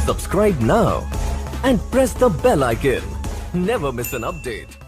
Subscribe now and press the bell icon. Never miss an update.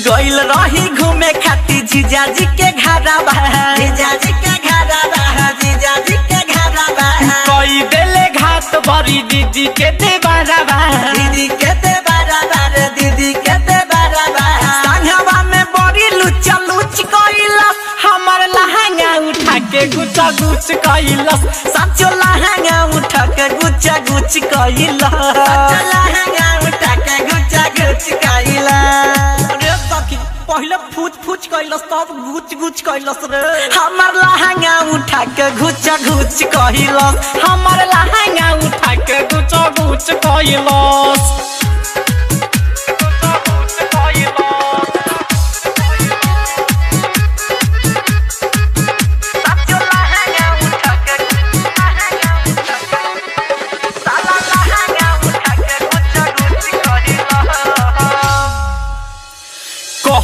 गइल रही घूमे खाती जीजाजी के घरवा, जीजाजी के घरवा, जीजाजी के घरवा। कोई बेले घाट बड़ी दीदी के देवरवा, दीदी के देवरवा रे दीदी के देवरवा। संघवा में बड़ी लुचा लुच कइलस, हमर लहंगा उठा के गुचा गुच कइलस। सचो लहंगा उठा के गुचा गुच कइलस, सचो लहंगा उठा के गुचा गुच कइलस। पहले फूच फूच कइलस तब गुच गुच कइलस रे। हमर लहंगा उठा के गुचा गुच कइलस, हमर लहंगा उठा के गुचा गुच कइलस।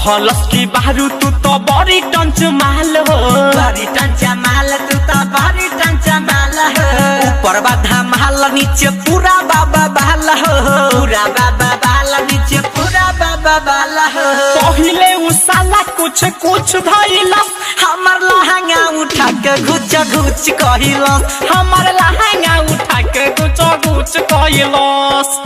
कहलस की बारू तू तो बड़ी टंच माल हो, बड़ी टंच माल तू तो बड़ी टंच माल हो। ऊपर बाधा माल नीचे पूरा बाबा बाल हो, पूरा बाबा बाल नीचे पूरा बाबा बाल हो। पहिले उ साला कुछ कुछ धइलस, हमर लहंगा उठा के घुच घुच कइलस, हमर लहंगा उठा के गुच गुच कइलस।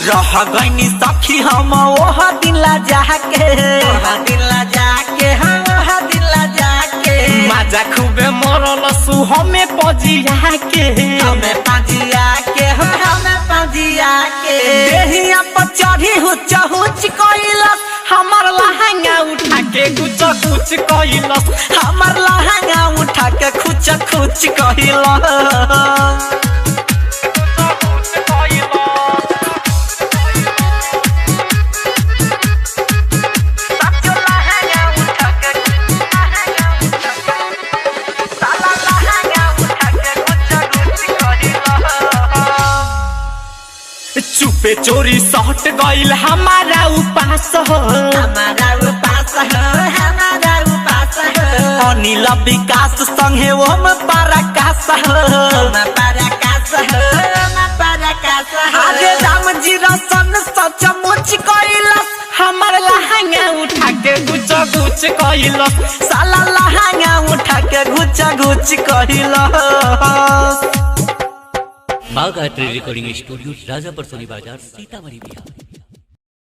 रह गईनी सखी हम ओह दिला जाके, ओह दिला जाके, हम ओह दिला जाके। मजा खूबे मरल सु हमें पजिया के, हमें पजिया के, हमें पजिया के। देहिया पर चढ़ी हुच हुच कइलस, हमर लहंगा उठा के गुच गुच कइलस, हमर लहंगा उठा के खुच खुच कइलस। चुपे चोरी सट गइल हमारा उपास हो, हमारा उपास हो, हमारा उपास हो। अनिल विकास संगे ओम पराकाश हो, ओम पराकाश हो, ओम पराकाश हो। अरे राम जी रसन सच मुच कइलस, हमर लहंगा उठा के गुच गुच कइलस, साला लहंगा उठा के गुच गुच कइलस। बागायत्री रिकॉर्डिंग स्टूडियो राजापुर सोनी बाजार सीतामढ़ी बिहार।